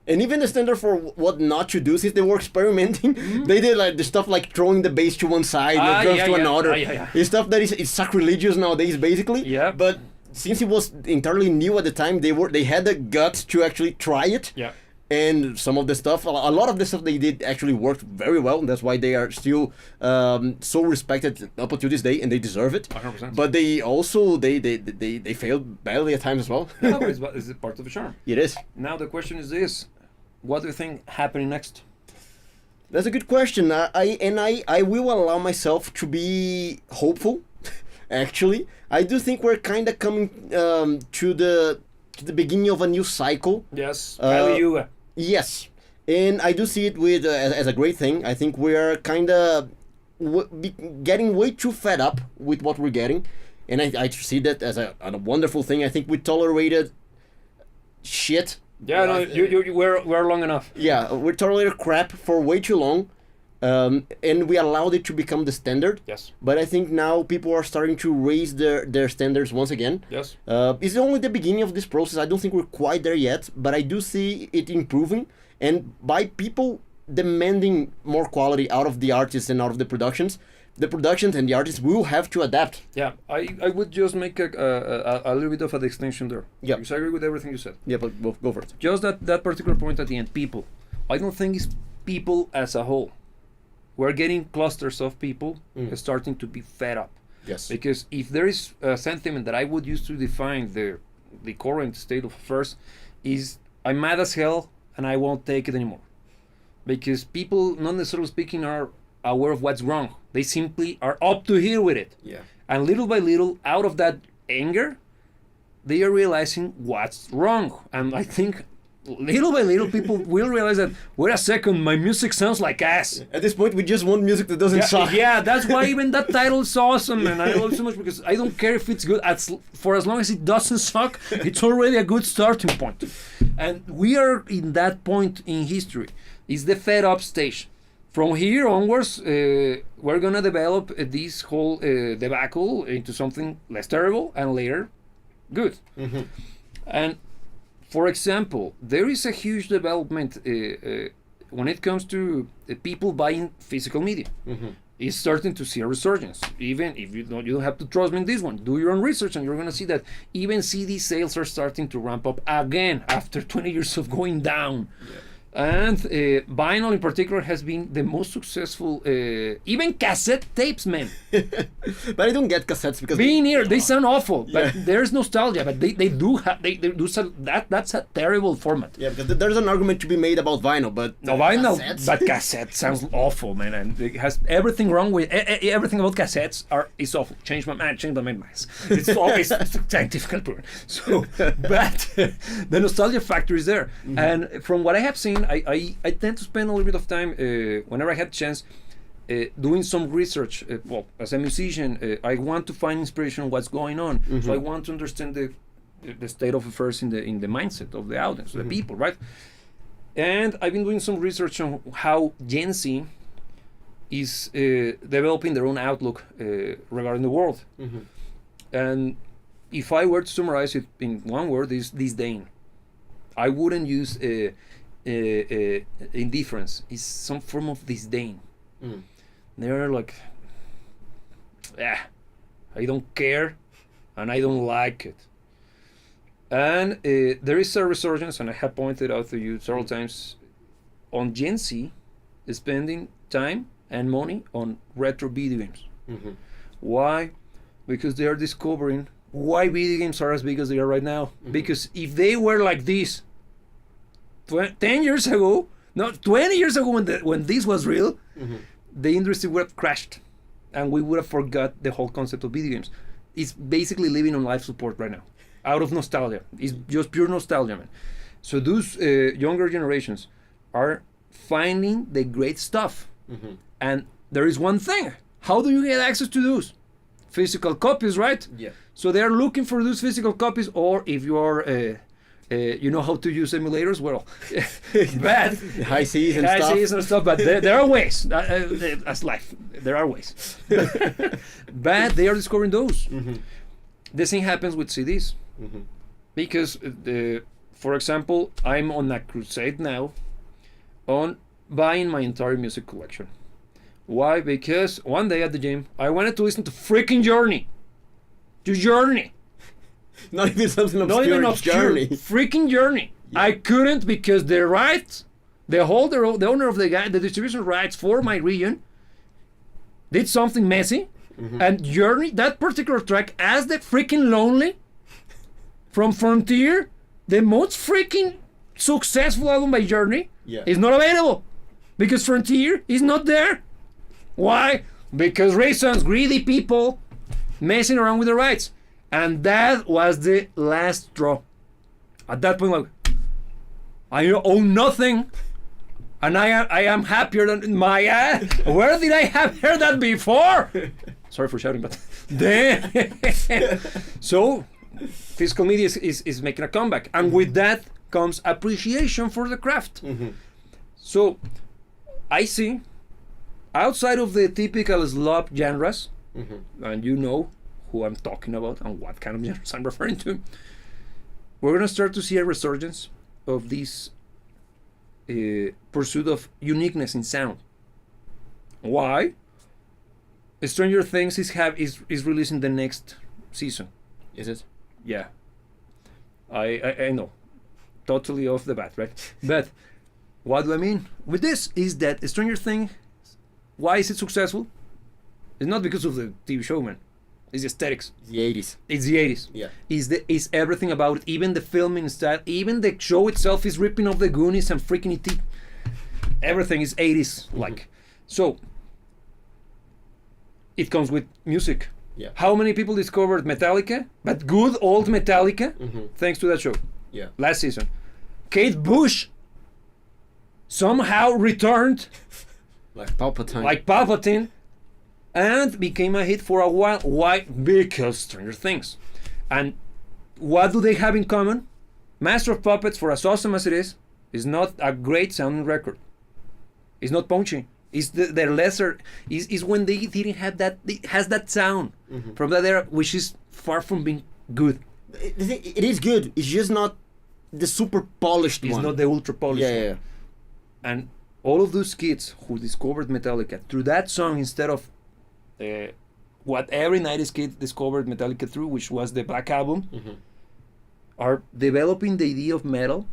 And even the standard for what not to do, since they were experimenting, they did like the stuff like throwing the bass to one side, the drums to another. It's stuff that is sacrilegious nowadays, basically. Yeah. But since it was entirely new at the time, they had the guts to actually try it. Yeah. And some of the stuff, a lot of the stuff they did actually worked very well, and that's why they are still so respected up until this day, and they deserve it. 100%. But they also they failed badly at times as well. No, but it's part of the charm. It is. Now the question is this: what do you think happening next? That's a good question. I will allow myself to be hopeful. Actually, I do think we're kind of coming to the beginning of a new cycle. Yes. Yes, and I do see it with as a great thing. I think we are kind of getting way too fed up with what we're getting, and I see that as a wonderful thing. I think we tolerated shit. Yeah, no, we're long enough. Yeah, we tolerated crap for way too long, and we allowed it to become the standard. Yes. But I think now people are starting to raise their standards once again. Yes. It's only the beginning of this process. I don't think we're quite there yet, but I do see it improving. And by people demanding more quality out of the artists and out of the productions and the artists will have to adapt. Yeah, I would just make a little bit of an extension there. Yeah. Because I agree with everything you said. Yeah, but go for it. Just that particular point at the end, people. I don't think it's people as a whole. We're getting clusters of people starting to be fed up. Yes. Because if there is a sentiment that I would use to define the current state of affairs is I'm mad as hell and I won't take it anymore. Because people, not necessarily speaking, are aware of what's wrong. They simply are up to here with it. Yeah. And little by little, out of that anger, they are realizing what's wrong. And I think little by little, people will realize that, wait a second, my music sounds like ass. At this point, we just want music that doesn't suck. Yeah, that's why even that title is awesome, and I love it so much because I don't care if it's good. For as long as it doesn't suck, it's already a good starting point. And we are in that point in history. It's the fed up stage. From here onwards, we're gonna develop this whole debacle into something less terrible and later good. Mm-hmm. And for example, there is a huge development when it comes to people buying physical media. Mm-hmm. It's starting to see a resurgence. Even if you don't have to trust me in this one. Do your own research and you're going to see that even CD sales are starting to ramp up again after 20 years of going down. Yeah. And vinyl in particular has been the most successful, even cassette tapes, man. But I don't get cassettes because being here, they sound awful. But there's nostalgia. But they do have they do sell that. That's a terrible format. Yeah, because there's an argument to be made about vinyl, but no vinyl, cassettes? But cassette sounds awful, man, and it has everything wrong with everything about cassettes is awful. Change my mind, It's always scientifically proven. So, but the nostalgia factor is there, and from what I have seen. I tend to spend a little bit of time whenever I have chance doing some research. Well, as a musician, I want to find inspiration on what's going on. Mm-hmm. So I want to understand the state of affairs in the mindset of the audience, the people, right? And I've been doing some research on how Gen Z is developing their own outlook regarding the world. Mm-hmm. And if I were to summarize it in one word, is disdain. I wouldn't use indifference. It's some form of disdain. They're like, I don't care, and I don't like it. And there is a resurgence, and I have pointed out to you several times, on Gen Z spending time and money on retro video games. Why? Because they are discovering why video games are as big as they are right now. Because if they were like this 10 years ago, no, 20 years ago when this was real, the industry would have crashed, and we would have forgot the whole concept of video games. It's basically living on life support right now, out of nostalgia. It's just pure nostalgia, man. So those younger generations are finding the great stuff. And there is one thing. How do you get access to those? Physical copies, right? Yeah. So they are looking for those physical copies, or if you are... you know how to use emulators? Well, bad. High seas and stuff. But there are ways. That's life. There are ways. But they are discovering those. The same happens with CDs. Because, for example, I'm on a crusade now on buying my entire music collection. Why? Because one day at the gym, I wanted to listen to freaking Journey. To Journey. Not even something obscure. Not even obscure. Journey. Freaking Journey. Yeah. I couldn't, because the rights, the owner of the distribution rights for my region did something messy. And Journey, that particular track, as the freaking Lonely from Frontier, the most freaking successful album by Journey, is not available. Because Frontier is not there. Why? Because reasons, greedy people messing around with the rights. And that was the last straw. At that point, like, I own nothing, and I am happier than my. Where did I have heard that before? Sorry for shouting, but so physical media is making a comeback, and with that comes appreciation for the craft. So I see, outside of the typical slop genres, and you know who I'm talking about and what kind of genres I'm referring to, we're going to start to see a resurgence of this pursuit of uniqueness in sound. Why? Stranger Things is releasing the next season. Is it? Yeah. I know. Totally off the bat, right? But what do I mean with this is that Stranger Things, why is it successful? It's not because of the TV show, man. It's the aesthetics. The 80s. It's the 80s. Yeah. It's everything about it. Even the filming style, even the show itself is ripping off the Goonies and freaking E.T. Everything is 80s like. So it comes with music. Yeah. How many people discovered Metallica? But good old Metallica, thanks to that show. Yeah. Last season. Kate Bush somehow returned like Palpatine. And became a hit for a while. Why? Because Stranger Things. And what do they have in common? Master of Puppets, for as awesome as it is not a great sounding record. It's not punchy. It's their lesser. Is when they didn't have that. It has that sound from that era, which is far from being good. It is good. It's just not the super polished one. It's not the ultra polished one. Yeah. And all of those kids who discovered Metallica through that song, instead of what every 90s kid discovered Metallica through, which was the Black Album, are developing the idea of metal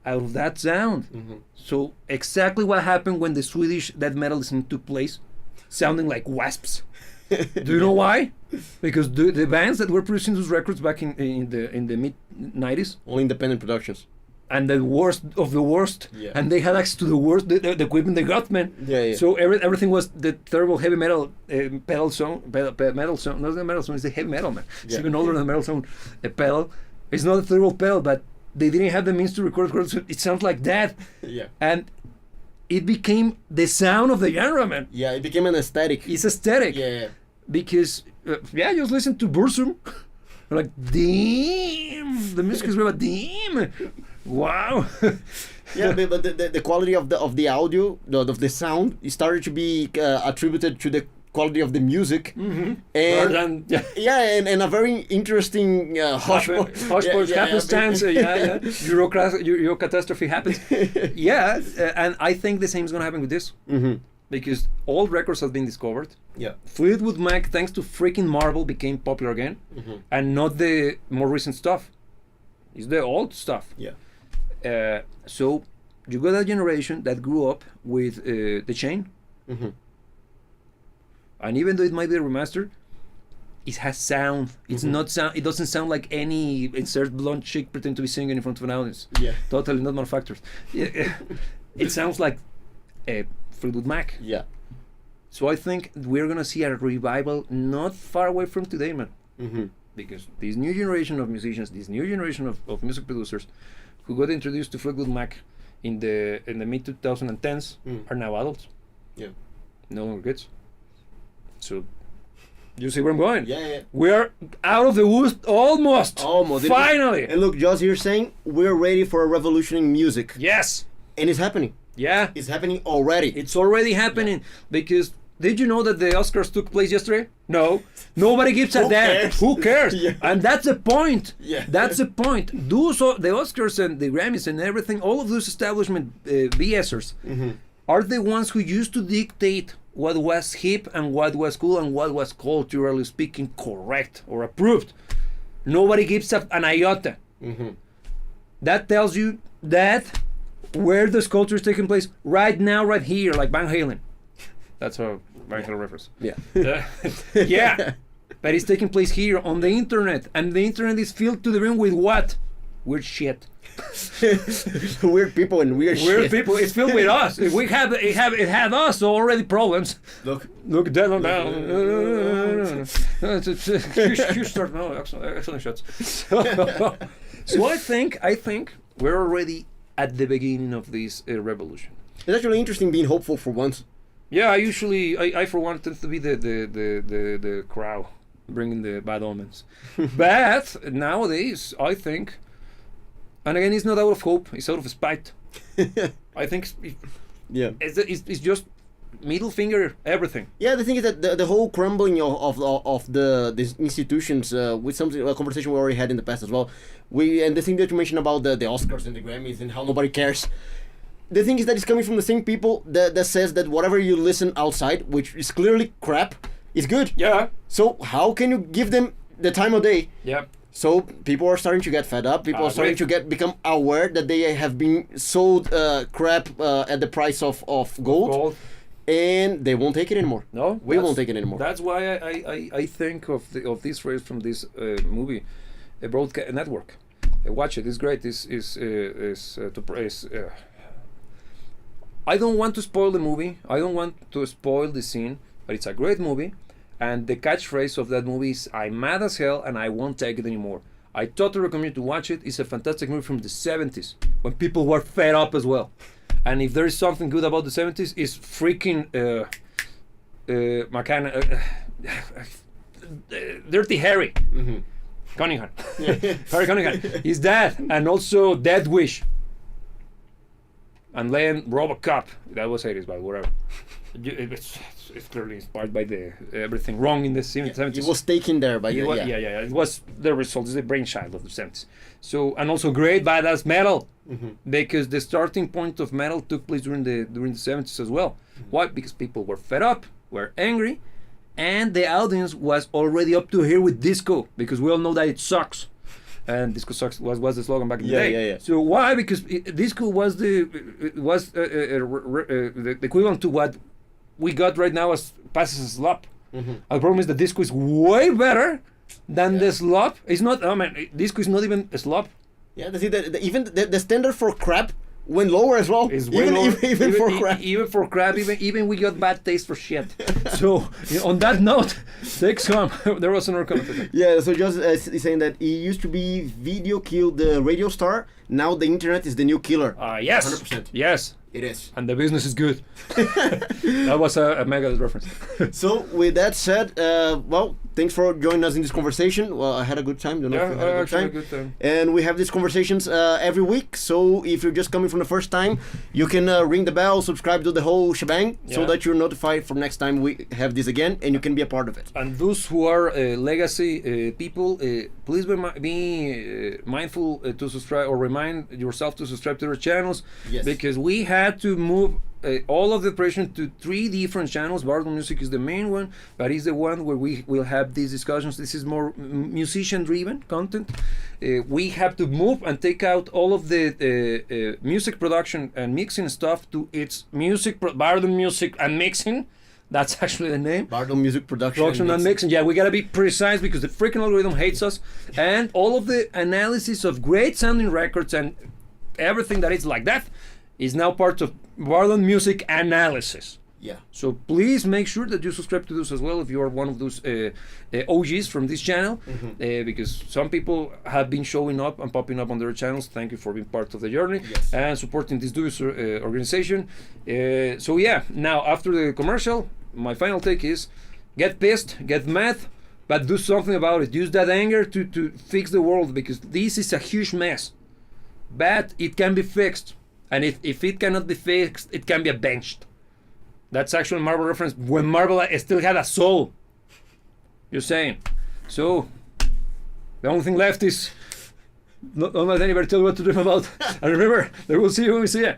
out of that sound. So exactly what happened when the Swedish death metalism took place, sounding like wasps. Do you know why? Because the bands that were producing those records back in the mid 90s, all independent productions, and the worst of the worst, and they had access to the worst the equipment they got, man. So everything was the terrible heavy metal pedal song, metal song. Not the metal song, it's the heavy metal, man. It's even older than the metal song. A pedal. It's not a terrible pedal, but they didn't have the means to record, so it sounds like that. And it became the sound of the genre, man. It became an aesthetic. It's aesthetic. Because just listen to Burzum. Like, damn, the music is about damn. Wow. But the quality of the audio, of the sound, it started to be attributed to the quality of the music, Rather and than, and a very interesting Hodgepodge happenstance, Euro catastrophe happens. And I think the same is going to happen with this. Because all records have been discovered. Yeah. Fleetwood Mac, thanks to freaking Marvel, became popular again, and not the more recent stuff. It's the old stuff. Yeah. So you got a generation that grew up with The Chain, and even though it might be a remaster, it has sound. It's not sound. It doesn't sound like any insert blonde chick pretend to be singing in front of an audience. Yeah. Totally not manufactured. It sounds like Fleetwood Mac. Yeah. So I think we're gonna see a revival not far away from today, man. Because this new generation of musicians, this new generation of music producers, who got introduced to Fleetwood Mac in the mid 2010s, are now adults. Yeah. No longer kids. So you see where I'm going? Yeah. We're out of the woods almost. Finally. And look, Josh, you're saying we're ready for a revolution in music. Yes. And it's happening. Yeah. It's happening already. It's already happening because did you know that the Oscars took place yesterday? No. Nobody gives a damn. Who cares? Yeah. And that's the point. Yeah. That's the point. The Oscars and the Grammys and everything, all of those establishment BSers are the ones who used to dictate what was hip and what was cool and what was culturally speaking correct or approved. Nobody gives an iota. That tells you that where this culture is taking place right now, right here, like Van Halen. That's a Van Halen reference. Yeah. Yeah. But it's taking place here on the internet, and the internet is filled to the rim with what? Weird shit. Weird people and weird shit. People. It's filled with us. We have it had us already problems. Look down. You start now. Excellent shots. So I think we're already at the beginning of this revolution. It's actually interesting being hopeful for once. Yeah, I for one tend to be the crow, bringing the bad omens. But nowadays, I think, and again, it's not out of hope; it's out of spite. I think, it's just middle finger everything. Yeah, the thing is that the whole crumbling of these institutions, with a conversation we already had in the past as well. And the thing that you mentioned about the Oscars and the Grammys and how nobody cares. The thing is that it's coming from the same people that says that whatever you listen outside, which is clearly crap, is good. Yeah. So how can you give them the time of day? Yeah. So people are starting to get fed up. People are starting to become aware that they have been sold crap at the price of gold. And they won't take it anymore. No, we won't take it anymore. That's why I think of this phrase from this movie, a broadcast network. Watch it. It's great. This is to praise. I don't want to spoil the movie. I don't want to spoil the scene, but it's a great movie. And the catchphrase of that movie is "I'm mad as hell and I won't take it anymore." I totally recommend you to watch it. It's a fantastic movie from the 70s when people were fed up as well. And if there is something good about the 70s, it's freaking Dirty Harry Cunningham. Harry Cunningham. He's dead, and also Death Wish. And then RoboCop. That was 80s, but whatever. It's clearly inspired by the everything wrong in the 70s. It was taken there by It was the result. It's the brainchild of the 70s. So, and also great badass metal, because the starting point of metal took place during the 70s as well. Why? Because people were fed up, were angry, and the audience was already up to here with disco, because we all know that it sucks. And disco sucks was the slogan back in the day. Yeah. So why? Because disco was the equivalent to what we got right now as passes a slop. The problem is that disco is way better than the slop. It's not. I mean, disco is not even a slop. Yeah, even the standard for crap went lower as well. Even for crap. Even for crap. Even we got bad taste for shit. So on that note, take some. There was another comment. Yeah. So just saying that it used to be video killed the radio star. Now the internet is the new killer. Yes. 100%. Yes. It is. And the business is good. That was a mega reference. So with that said, well, thanks for joining us in this conversation. Well, I had a good time. Don't know if you had a good time. And we have these conversations every week. So if you're just coming from the first time, you can ring the bell, subscribe to the whole shebang, so that you're notified for next time we have this again, and you can be a part of it. And those who are legacy people, please be mindful to subscribe, or remind yourself to subscribe to their channels, because we had to move all of the operation to 3 different channels. Bardon Music is the main one, but it's the one where we will have these discussions. This is more musician-driven content. We have to move and take out all of the music production and mixing stuff to its Bardon Music and Mixing. That's actually the name. Bardon Music Production and Mixing. Yeah, we gotta be precise because the freaking algorithm hates us. And all of the analysis of great sounding records and everything that is like that is now part of Bardon Music Analysis. Yeah. So please make sure that you subscribe to this as well if you are one of those OGs from this channel, because some people have been showing up and popping up on their channels. Thank you for being part of the journey and supporting this dubious organization. So yeah, now after the commercial, my final take is get pissed, get mad, but do something about it. Use that anger to fix the world, because this is a huge mess. But it can be fixed. And if it cannot be fixed, it can be avenged. That's actually a Marvel reference, when Marvel still had a soul. You're saying. So, the only thing left is don't let anybody tell you what to dream about. And remember, they will see you when we see you.